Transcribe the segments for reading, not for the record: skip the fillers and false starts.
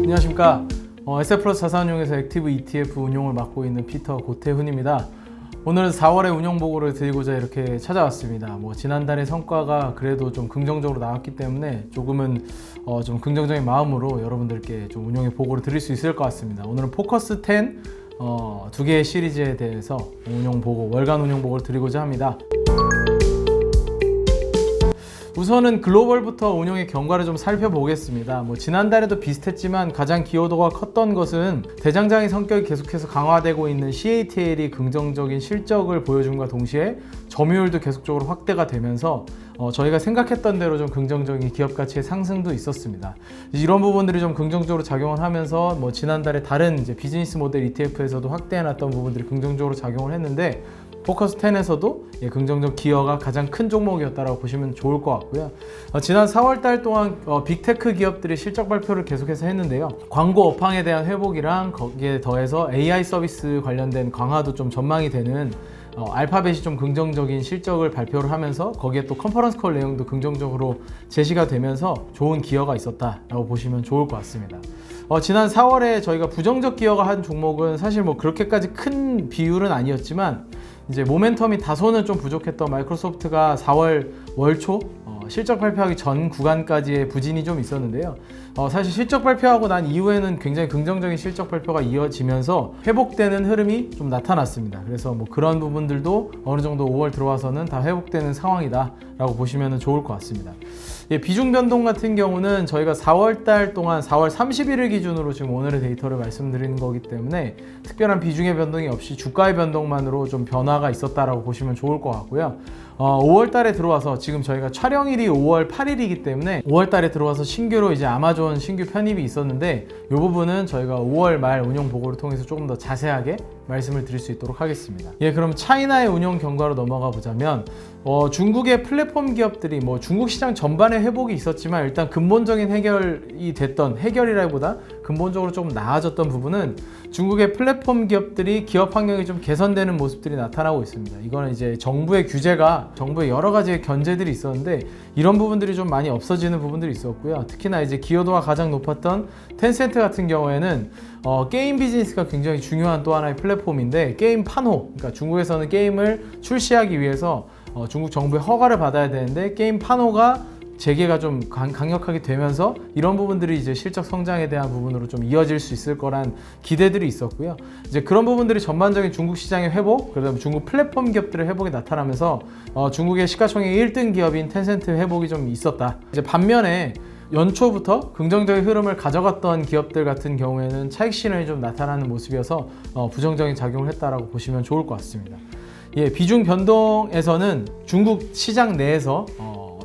안녕하십니까. SF플러스 자산운용에서 액티브 ETF 운용을 맡고 있는 피터 고태훈입니다. 오늘은 4월의 운용 보고를 드리고자 이렇게 찾아왔습니다. 지난달의 성과가 그래도 좀 긍정적으로 나왔기 때문에 조금은 좀 긍정적인 마음으로 여러분들께 좀 운용의 보고를 드릴 수 있을 것 같습니다. 오늘은 포커스 10 두 개의 시리즈에 대해서 운용 보고, 월간 운용 보고를 드리고자 합니다. 우선은 글로벌부터 운용의 경과를 좀 살펴보겠습니다. 지난달에도 비슷했지만 가장 기여도가 컸던 것은 대장장의 성격이 계속해서 강화되고 있는 CATL이 긍정적인 실적을 보여줌과 동시에 점유율도 계속적으로 확대가 되면서 저희가 생각했던 대로 좀 긍정적인 기업 가치의 상승도 있었습니다. 이런 부분들이 좀 긍정적으로 작용을 하면서 지난달에 다른 비즈니스 모델 ETF에서도 확대해놨던 부분들이 긍정적으로 작용을 했는데, 포커스 10에서도 긍정적 기여가 가장 큰 종목이었다고 보시면 좋을 것 같고요. 지난 4월달 동안 빅테크 기업들이 실적 발표를 계속해서 했는데요. 광고 업황에 대한 회복이랑 거기에 더해서 AI 서비스 관련된 강화도 좀 전망이 되는 알파벳이 좀 긍정적인 실적을 발표를 하면서 거기에 또 컨퍼런스 콜 내용도 긍정적으로 제시가 되면서 좋은 기여가 있었다라고 보시면 좋을 것 같습니다. 지난 4월에 저희가 부정적 기여가 한 종목은 사실 그렇게까지 큰 비율은 아니었지만 이제 모멘텀이 다소는 좀 부족했던 마이크로소프트가 4월 월초 실적 발표하기 전 구간까지의 부진이 좀 있었는데요. 사실 실적 발표하고 난 이후에는 굉장히 긍정적인 실적 발표가 이어지면서 회복되는 흐름이 좀 나타났습니다. 그래서 그런 부분들도 어느 정도 5월 들어와서는 다 회복되는 상황이다 라고 보시면 좋을 것 같습니다. 비중 변동 같은 경우는 저희가 4월 달 동안 4월 31일 기준으로 지금 오늘의 데이터를 말씀드리는 거기 때문에 특별한 비중의 변동이 없이 주가의 변동만으로 좀 변화가 있었다라고 보시면 좋을 것 같고요. 5월 달에 들어와서 지금 저희가 촬영일이 5월 8일이기 때문에 5월 달에 들어와서 신규로 이제 아마존 신규 편입이 있었는데 이 부분은 저희가 5월 말 운용 보고를 통해서 조금 더 자세하게 말씀을 드릴 수 있도록 하겠습니다. 그럼 차이나의 운용 경과로 넘어가 보자면 중국의 플랫폼 기업들이 중국 시장 전반에 회복이 있었지만 일단 근본적인 해결이라기보다 근본적으로 조금 나아졌던 부분은 중국의 플랫폼 기업들이 기업 환경이 좀 개선되는 모습들이 나타나고 있습니다. 이거는 이제 정부의 여러 가지의 견제들이 있었는데 이런 부분들이 좀 많이 없어지는 부분들이 있었고요. 특히나 이제 기여도가 가장 높았던 텐센트 같은 경우에는 게임 비즈니스가 굉장히 중요한 또 하나의 플랫폼인데, 게임 판호, 그러니까 중국에서는 게임을 출시하기 위해서 중국 정부의 허가를 받아야 되는데 게임 판호가 재개가 좀 강력하게 되면서 이런 부분들이 이제 실적 성장에 대한 부분으로 좀 이어질 수 있을 거란 기대들이 있었고요. 이제 그런 부분들이 전반적인 중국 시장의 회복, 그다음에 중국 플랫폼 기업들의 회복이 나타나면서 중국의 시가총액 1등 기업인 텐센트 회복이 좀 있었다. 이제 반면에 연초부터 긍정적인 흐름을 가져갔던 기업들 같은 경우에는 차익 실현이 좀 나타나는 모습이어서 부정적인 작용을 했다라고 보시면 좋을 것 같습니다. 비중 변동에서는 중국 시장 내에서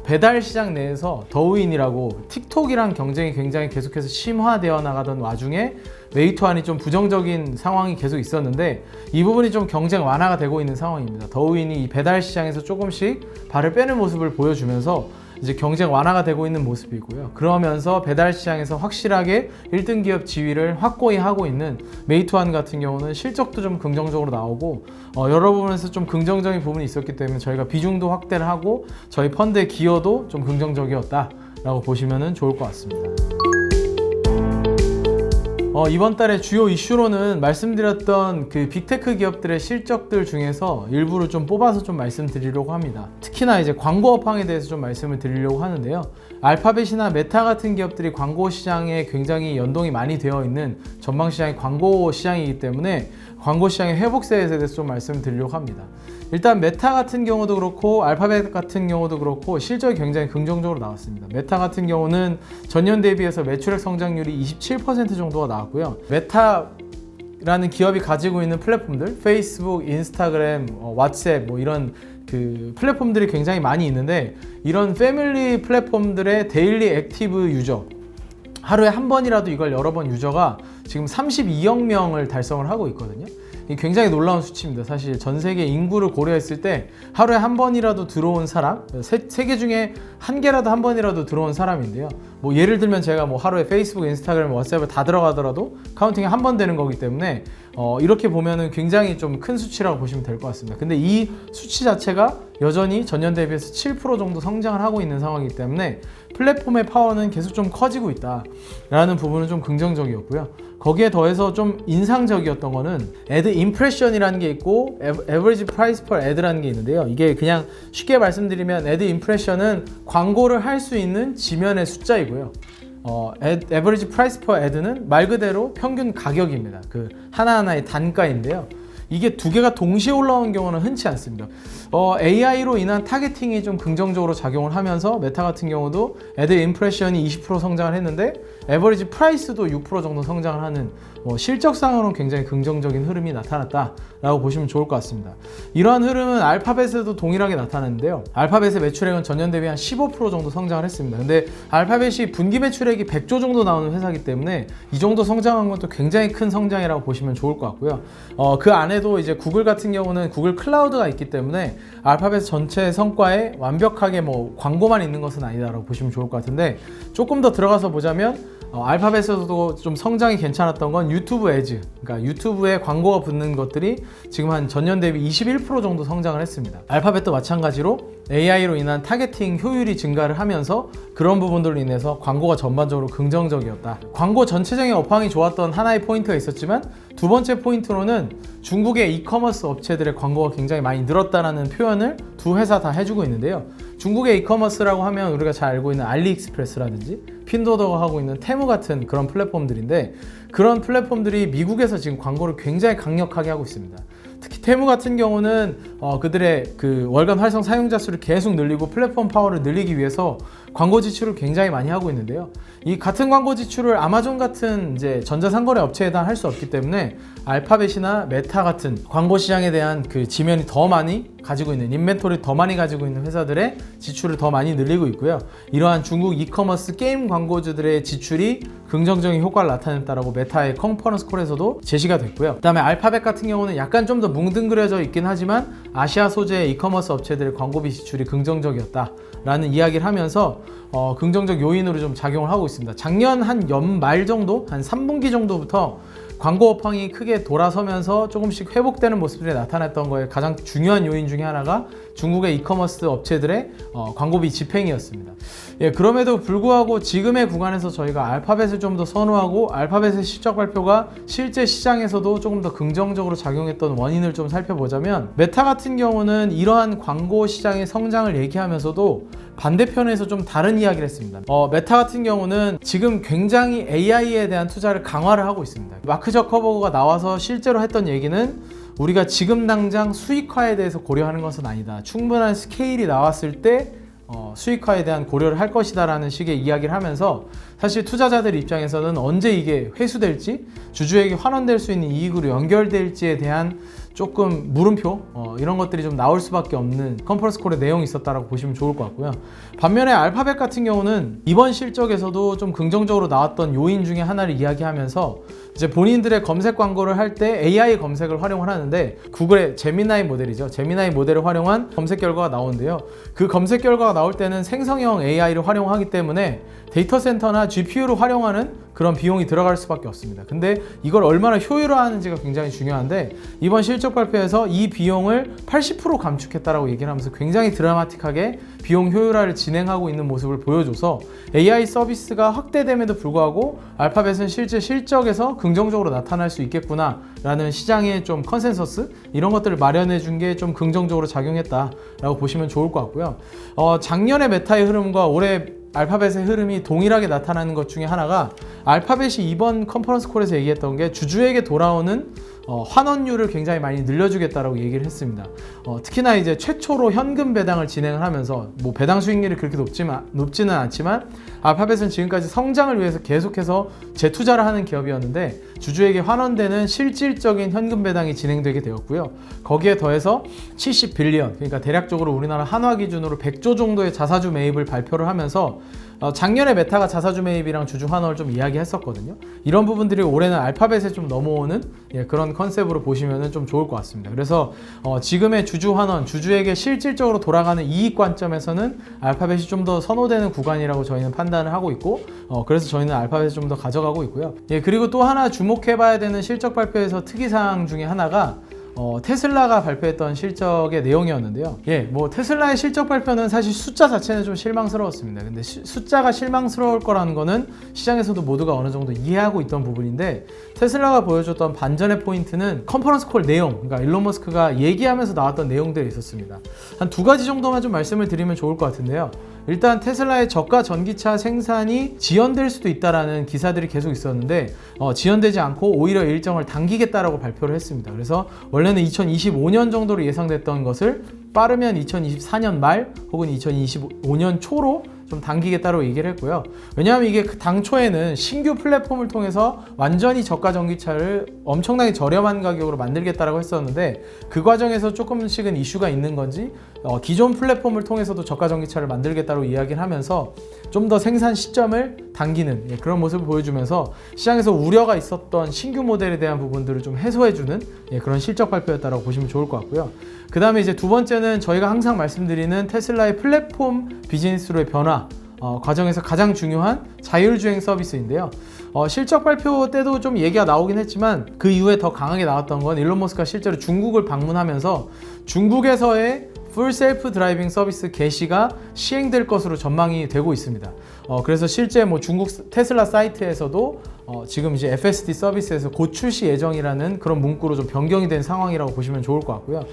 배달 시장 내에서 더우인이라고 틱톡이랑 경쟁이 굉장히 계속해서 심화되어 나가던 와중에 메이투안이 좀 부정적인 상황이 계속 있었는데 이 부분이 좀 경쟁 완화가 되고 있는 상황입니다. 더우인이 이 배달 시장에서 조금씩 발을 빼는 모습을 보여주면서 이제 경쟁 완화가 되고 있는 모습이고요. 그러면서 배달 시장에서 확실하게 1등 기업 지위를 확고히 하고 있는 메이투안 같은 경우는 실적도 좀 긍정적으로 나오고 여러 부분에서 좀 긍정적인 부분이 있었기 때문에 저희가 비중도 확대를 하고 저희 펀드의 기여도 좀 긍정적이었다라고 보시면 좋을 것 같습니다. 이번 달에 주요 이슈로는 말씀드렸던 그 빅테크 기업들의 실적들 중에서 일부를 좀 뽑아서 좀 말씀드리려고 합니다. 특히나 이제 광고 업황에 대해서 좀 말씀을 드리려고 하는데요. 알파벳이나 메타 같은 기업들이 광고 시장에 굉장히 연동이 많이 되어 있는 전방 시장이 광고 시장이기 때문에 광고 시장의 회복세에 대해서 좀 말씀을 드리려고 합니다. 일단 메타 같은 경우도 그렇고 알파벳 같은 경우도 그렇고 실적이 굉장히 긍정적으로 나왔습니다. 메타 같은 경우는 전년 대비해서 매출액 성장률이 27% 정도가 나왔고요. 메타라는 기업이 가지고 있는 플랫폼들, 페이스북, 인스타그램, 왓츠앱 이런 그 플랫폼들이 굉장히 많이 있는데 이런 패밀리 플랫폼들의 데일리 액티브 유저, 하루에 한 번이라도 이걸 여러 번 유저가 지금 32억 명을 달성을 하고 있거든요. 굉장히 놀라운 수치입니다. 사실 전 세계 인구를 고려했을 때 하루에 한 번이라도 들어온 사람, 세계 중에 한 개라도 한 번이라도 들어온 사람인데요. 뭐 예를 들면 제가 뭐 하루에 페이스북, 인스타그램, 왓츠앱을 다 들어가더라도 카운팅이 한 번 되는 거기 때문에 이렇게 보면은 굉장히 좀 큰 수치라고 보시면 될 것 같습니다. 근데 이 수치 자체가 여전히 전년 대비해서 7% 정도 성장을 하고 있는 상황이기 때문에 플랫폼의 파워는 계속 좀 커지고 있다라는 부분은 좀 긍정적이었고요. 거기에 더해서 좀 인상적이었던 거는 애드 임프레션이라는 게 있고 에버리지 프라이스 퍼 애드라는 게 있는데요. 이게 그냥 쉽게 말씀드리면 애드 임프레션은 광고를 할 수 있는 지면의 숫자이고요. 에버리지 프라이스 퍼 애드는 말 그대로 평균 가격입니다. 그 하나하나의 단가인데요. 이게 두 개가 동시에 올라온 경우는 흔치 않습니다. AI로 인한 타겟팅이 좀 긍정적으로 작용을 하면서 메타 같은 경우도 애드 임프레션이 20% 성장을 했는데 에버리지 프라이스도 6% 정도 성장을 하는 실적상으로는 굉장히 긍정적인 흐름이 나타났다라고 보시면 좋을 것 같습니다. 이러한 흐름은 알파벳에도 동일하게 나타났는데요. 알파벳의 매출액은 전년 대비 한 15% 정도 성장을 했습니다. 근데 알파벳이 분기 매출액이 100조 정도 나오는 회사이기 때문에 이 정도 성장한 것도 굉장히 큰 성장이라고 보시면 좋을 것 같고요. 그 안에도 이제 구글 같은 경우는 구글 클라우드가 있기 때문에 알파벳 전체 성과에 완벽하게 뭐 광고만 있는 것은 아니다라고 보시면 좋을 것 같은데 조금 더 들어가서 보자면 알파벳에서도 좀 성장이 괜찮았던 건 유튜브 애즈, 그러니까 유튜브에 광고가 붙는 것들이 지금 한 전년 대비 21% 정도 성장을 했습니다. 알파벳도 마찬가지로 AI로 인한 타겟팅 효율이 증가를 하면서 그런 부분들로 인해서 광고가 전반적으로 긍정적이었다. 광고 전체적인 업황이 좋았던 하나의 포인트가 있었지만 두 번째 포인트로는 중국의 이커머스 업체들의 광고가 굉장히 많이 늘었다는 표현을 두 회사 다 해주고 있는데요. 중국의 이커머스라고 하면 우리가 잘 알고 있는 알리익스프레스라든지 핀도더가 하고 있는 테무 같은 그런 플랫폼들인데 그런 플랫폼들이 미국에서 지금 광고를 굉장히 강력하게 하고 있습니다. 특히 테무 같은 경우는 그들의 그 월간 활성 사용자 수를 계속 늘리고 플랫폼 파워를 늘리기 위해서 광고 지출을 굉장히 많이 하고 있는데요. 이 같은 광고 지출을 아마존 같은 이제 전자상거래 업체에다 할 수 없기 때문에 알파벳이나 메타 같은 광고 시장에 대한 그 지면이 더 많이 가지고 있는 인벤토리 더 많이 가지고 있는 회사들의 지출을 더 많이 늘리고 있고요. 이러한 중국 이커머스 게임 광고주들의 지출이 긍정적인 효과를 나타냈다라고 메타의 컨퍼런스 콜에서도 제시가 됐고요. 그다음에 알파벳 같은 경우는 약간 좀 더 뭉뚱그려져 있긴 하지만 아시아 소재의 이커머스 업체들의 광고비 지출이 긍정적이었다라는 이야기를 하면서 긍정적 요인으로 좀 작용을 하고 있습니다. 작년 한 연말 정도, 한 3분기 정도부터 광고 업황이 크게 돌아서면서 조금씩 회복되는 모습들이 나타났던 거에 가장 중요한 요인 중에 하나가 중국의 이커머스 업체들의 광고비 집행이었습니다. 예, 그럼에도 불구하고 지금의 구간에서 저희가 알파벳을 좀 더 선호하고 알파벳의 실적 발표가 실제 시장에서도 조금 더 긍정적으로 작용했던 원인을 좀 살펴보자면 메타 같은 경우는 이러한 광고 시장의 성장을 얘기하면서도 반대편에서 좀 다른 이야기를 했습니다. 메타 같은 경우는 지금 굉장히 AI에 대한 투자를 강화를 하고 있습니다. 마크 저커버그가 나와서 실제로 했던 얘기는 우리가 지금 당장 수익화에 대해서 고려하는 것은 아니다. 충분한 스케일이 나왔을 때 수익화에 대한 고려를 할 것이다 라는 식의 이야기를 하면서 사실 투자자들 입장에서는 언제 이게 회수될지 주주에게 환원될 수 있는 이익으로 연결될지에 대한 조금 물음표 이런 것들이 좀 나올 수밖에 없는 컨퍼런스 콜의 내용이 있었다라고 보시면 좋을 것 같고요. 반면에 알파벳 같은 경우는 이번 실적에서도 좀 긍정적으로 나왔던 요인 중에 하나를 이야기하면서 이제 본인들의 검색 광고를 할 때 AI 검색을 활용을 하는데 구글의 제미나이 모델이죠. 제미나이 모델을 활용한 검색 결과가 나오는데요. 그 검색 결과가 나올 때는 생성형 AI를 활용하기 때문에 데이터 센터나 GPU를 활용하는 그런 비용이 들어갈 수밖에 없습니다. 근데 이걸 얼마나 효율화하는지가 굉장히 중요한데 이번 실적 발표에서 이 비용을 80% 감축했다라고 얘기를 하면서 굉장히 드라마틱하게 비용 효율화를 진행하고 있는 모습을 보여줘서 AI 서비스가 확대됨에도 불구하고 알파벳은 실제 실적에서 긍정적으로 나타날 수 있겠구나 라는 시장의 좀 컨센서스 이런 것들을 마련해 준 게 좀 긍정적으로 작용했다라고 보시면 좋을 것 같고요. 작년의 메타의 흐름과 올해 알파벳의 흐름이 동일하게 나타나는 것 중에 하나가 알파벳이 이번 컨퍼런스 콜에서 얘기했던 게 주주에게 돌아오는 환원율을 굉장히 많이 늘려주겠다라고 얘기를 했습니다. 특히나 이제 최초로 현금 배당을 진행을 하면서 뭐 배당 수익률이 그렇게 높지는 않지만 알파벳은 지금까지 성장을 위해서 계속해서 재투자를 하는 기업이었는데 주주에게 환원되는 실질적인 현금 배당이 진행되게 되었고요. 거기에 더해서 70빌리언, 그러니까 대략적으로 우리나라 한화 기준으로 100조 정도의 자사주 매입을 발표를 하면서 작년에 메타가 자사주 매입이랑 주주 환원을 좀 이야기했었거든요. 이런 부분들이 올해는 알파벳에 좀 넘어오는 그런 컨셉으로 보시면 좀 좋을 것 같습니다. 그래서 지금의 주주 환원, 주주에게 실질적으로 돌아가는 이익 관점에서는 알파벳이 좀 더 선호되는 구간이라고 저희는 판단을 하고 있고, 그래서 저희는 알파벳을 좀 더 가져가고 있고요. 그리고 또 하나 주목해봐야 되는 실적 발표에서 특이사항 중에 하나가 테슬라가 발표했던 실적의 내용이었는데요. 뭐 테슬라의 실적 발표는 사실 숫자 자체는 좀 실망스러웠습니다. 근데 숫자가 실망스러울 거라는 거는 시장에서도 모두가 어느 정도 이해하고 있던 부분인데, 테슬라가 보여줬던 반전의 포인트는 컨퍼런스 콜 내용, 그러니까 일론 머스크가 얘기하면서 나왔던 내용들이 있었습니다. 한 두 가지 정도만 좀 말씀을 드리면 좋을 것 같은데요. 일단 테슬라의 저가 전기차 생산이 지연될 수도 있다라는 기사들이 계속 있었는데, 지연되지 않고 오히려 일정을 당기겠다라고 발표를 했습니다. 그래서 원래는 2025년 정도로 예상됐던 것을 빠르면 2024년 말 혹은 2025년 초로 좀 당기겠다고 얘기를 했고요. 왜냐하면 이게 당초에는 신규 플랫폼을 통해서 완전히 저가 전기차를 엄청나게 저렴한 가격으로 만들겠다라고 했었는데, 그 과정에서 조금씩은 이슈가 있는 건지 기존 플랫폼을 통해서도 저가 전기차를 만들겠다고 이야기를 하면서 좀 더 생산 시점을 당기는 그런 모습을 보여주면서 시장에서 우려가 있었던 신규 모델에 대한 부분들을 좀 해소해주는 그런 실적 발표였다고 보시면 좋을 것 같고요. 그 다음에 이제 두 번째는 저희가 항상 말씀드리는 테슬라의 플랫폼 비즈니스로의 변화 과정에서 가장 중요한 자율주행 서비스인데요. 실적 발표 때도 좀 얘기가 나오긴 했지만, 그 이후에 더 강하게 나왔던 건 일론 머스크가 실제로 중국을 방문하면서 중국에서의 풀 셀프 드라이빙 서비스 개시가 시행될 것으로 전망이 되고 있습니다. 그래서 실제 뭐 중국 테슬라 사이트에서도 지금 이제 FSD 서비스에서 곧 출시 예정이라는 그런 문구로 좀 변경이 된 상황이라고 보시면 좋을 것 같고요.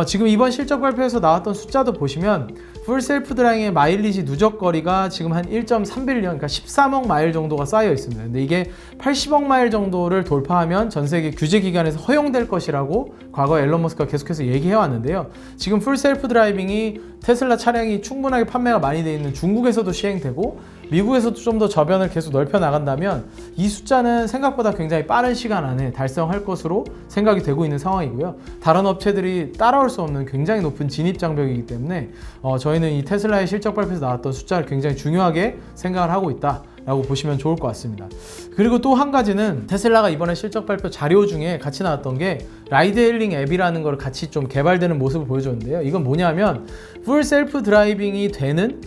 지금 이번 실적 발표에서 나왔던 숫자도 보시면 풀 셀프 드라이빙의 마일리지 누적 거리가 지금 한 1.3빌리언, 그러니까 13억 마일 정도가 쌓여 있습니다. 근데 이게 80억 마일 정도를 돌파하면 전 세계 규제 기관에서 허용될 것이라고 과거에 앨런 머스크가 계속해서 얘기해 왔는데요. 지금 풀 셀프 드라이빙이 테슬라 차량이 충분하게 판매가 많이 되어 있는 중국에서도 시행되고 미국에서도 좀 더 저변을 계속 넓혀 나간다면 이 숫자는 생각보다 굉장히 빠른 시간 안에 달성할 것으로 생각이 되고 있는 상황이고요. 다른 업체들이 따라올 수 없는 굉장히 높은 진입 장벽이기 때문에 저희는 이 테슬라의 실적 발표에서 나왔던 숫자를 굉장히 중요하게 생각을 하고 있다 라고 보시면 좋을 것 같습니다. 그리고 또 한 가지는 테슬라가 이번에 실적 발표 자료 중에 같이 나왔던 게 라이드 헤일링 앱이라는 걸 같이 좀 개발되는 모습을 보여줬는데요. 이건 뭐냐면 풀 셀프 드라이빙이 되는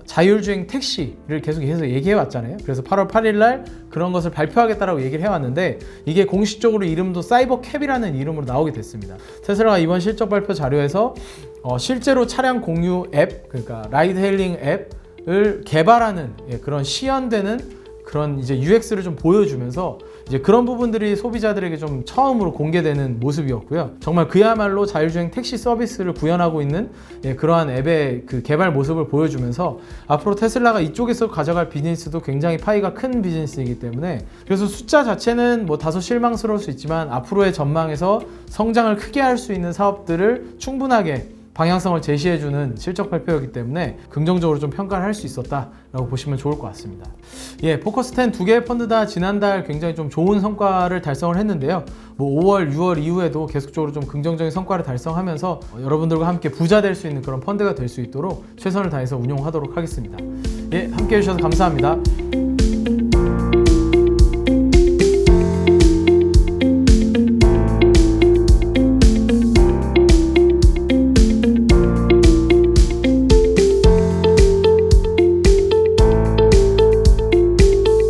자율주행 택시를 계속해서 얘기해 왔잖아요. 그래서 8월 8일 날 그런 것을 발표하겠다라고 얘기를 해왔는데, 이게 공식적으로 이름도 사이버 캡이라는 이름으로 나오게 됐습니다. 테슬라가 이번 실적 발표 자료에서 실제로 차량 공유 앱, 그러니까 라이드 헤일링 앱을 개발하는 그런 시연되는 그런 이제 UX를 좀 보여주면서 이제 그런 부분들이 소비자들에게 좀 처음으로 공개되는 모습이었고요. 정말 그야말로 자율주행 택시 서비스를 구현하고 있는 그러한 앱의 그 개발 모습을 보여주면서 앞으로 테슬라가 이쪽에서 가져갈 비즈니스도 굉장히 파이가 큰 비즈니스이기 때문에, 그래서 숫자 자체는 뭐 다소 실망스러울 수 있지만 앞으로의 전망에서 성장을 크게 할 수 있는 사업들을 충분하게 방향성을 제시해주는 실적 발표였기 때문에 긍정적으로 좀 평가를 할 수 있었다라고 보시면 좋을 것 같습니다. 포커스10 두 개의 펀드 다 지난달 굉장히 좀 좋은 성과를 달성을 했는데요. 뭐 5월, 6월 이후에도 계속적으로 좀 긍정적인 성과를 달성하면서 여러분들과 함께 부자 될 수 있는 그런 펀드가 될 수 있도록 최선을 다해서 운용하도록 하겠습니다. 함께 해주셔서 감사합니다.